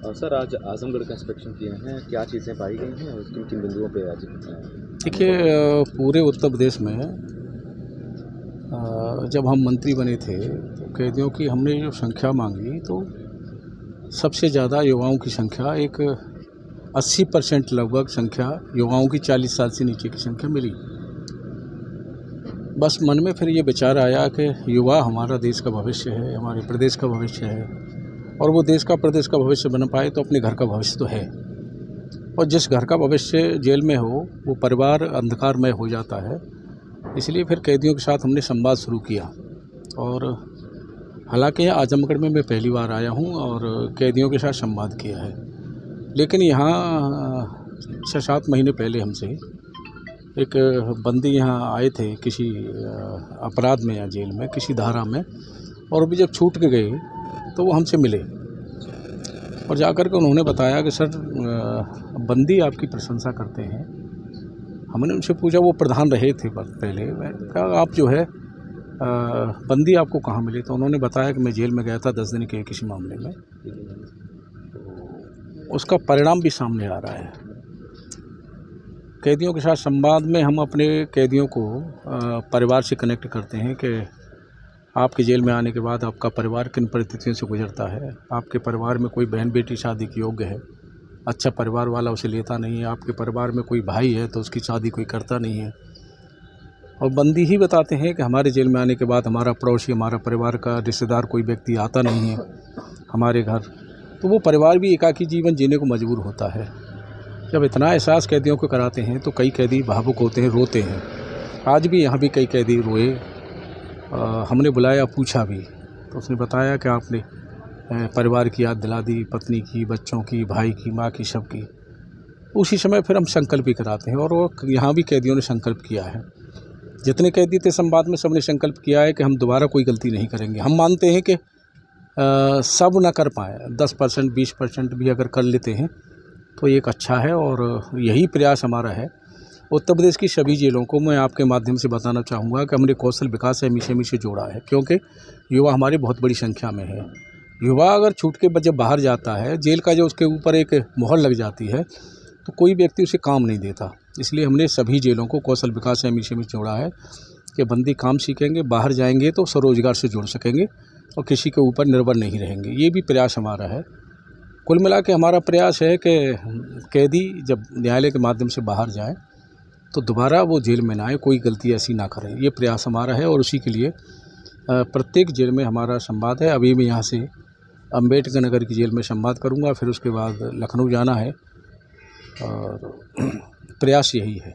Sir आज आजमगढ़ का inspection किए हैं, क्या चीज़ें पाई गई हैं और किन किन बिंदुओं पे आज देखिए, पूरे उत्तर प्रदेश में जब हम मंत्री बने थे तो कैदियों की हमने जो संख्या मांगी तो सबसे ज़्यादा युवाओं की संख्या, एक 80% लगभग संख्या युवाओं की, 40 साल से नीचे की संख्या मिली। बस मन में फिर ये विचार आया कि युवा हमारा देश का भविष्य है, हमारे प्रदेश का भविष्य है, और वो देश का प्रदेश का भविष्य बन पाए तो अपने घर का भविष्य तो है, और जिस घर का भविष्य जेल में हो वो परिवार अंधकारमय हो जाता है। इसलिए फिर कैदियों के साथ हमने संवाद शुरू किया। और हालांकि आजमगढ़ में मैं पहली बार आया हूं और कैदियों के साथ संवाद किया है, लेकिन यहाँ 6-7 महीने पहले हमसे एक बंदी यहाँ आए थे किसी अपराध में या जेल में किसी धारा में, और अभी जब छूट के गए तो वो हमसे मिले और जाकर के उन्होंने बताया कि सर, बंदी आपकी प्रशंसा करते हैं। हमने उनसे पूछा, वो प्रधान रहे थे पहले, मैंने कहा आप जो है बंदी आपको कहाँ मिले? तो उन्होंने बताया कि मैं जेल में गया था 10 दिन के किसी मामले में। उसका परिणाम भी सामने आ रहा है। कैदियों के साथ संवाद में हम अपने कैदियों को परिवार से कनेक्ट करते हैं कि आपके जेल में आने के बाद आपका परिवार किन परिस्थितियों से गुजरता है। आपके परिवार में कोई बहन बेटी शादी के योग्य है, अच्छा परिवार वाला उसे लेता नहीं है। आपके परिवार में कोई भाई है तो उसकी शादी कोई करता नहीं है। और बंदी ही बताते हैं कि हमारे जेल में आने के बाद हमारा पड़ोसी, हमारा परिवार का रिश्तेदार कोई व्यक्ति आता नहीं है हमारे घर, तो वो परिवार भी एकाकी जीवन जीने को मजबूर होता है। जब इतना एहसास कैदियों को कराते हैं तो कई कैदी भावुक होते हैं, रोते हैं। आज भी यहाँ भी कई कैदी रोए। हमने बुलाया, पूछा भी, तो उसने बताया कि आपने परिवार की याद दिला दी, पत्नी की, बच्चों की, भाई की, माँ की, सबकी। उसी समय फिर हम संकल्प भी कराते हैं, और वो यहाँ भी कैदियों ने संकल्प किया है। जितने कैदी थे संवाद में, सबने संकल्प किया है कि हम दोबारा कोई गलती नहीं करेंगे। हम मानते हैं कि सब ना कर पाए, 10% 20% भी अगर कर लेते हैं तो एक अच्छा है, और यही प्रयास हमारा है। उत्तर प्रदेश की सभी जेलों को मैं आपके माध्यम से बताना चाहूँगा कि हमने कौशल विकास एमी से जोड़ा है, क्योंकि युवा हमारी बहुत बड़ी संख्या में है। युवा अगर छूट के जब बाहर जाता है, जेल का जो उसके ऊपर एक मोहर लग जाती है, तो कोई व्यक्ति उसे काम नहीं देता। इसलिए हमने सभी जेलों को कौशल विकास एमी से जोड़ा है कि बंदी काम सीखेंगे, बाहर जाएंगे तो स्वरोजगार से जुड़ सकेंगे और किसी के ऊपर निर्भर नहीं रहेंगे। ये भी प्रयास हमारा है। कुल मिला के हमारा प्रयास है कि कैदी जब न्यायालय के माध्यम से बाहर जाए तो दोबारा वो जेल में ना आए, कोई गलती ऐसी ना करें। ये प्रयास हमारा है, और उसी के लिए प्रत्येक जेल में हमारा संवाद है। अभी मैं यहाँ से अम्बेडकर नगर की जेल में संवाद करूँगा, फिर उसके बाद लखनऊ जाना है, और प्रयास यही है।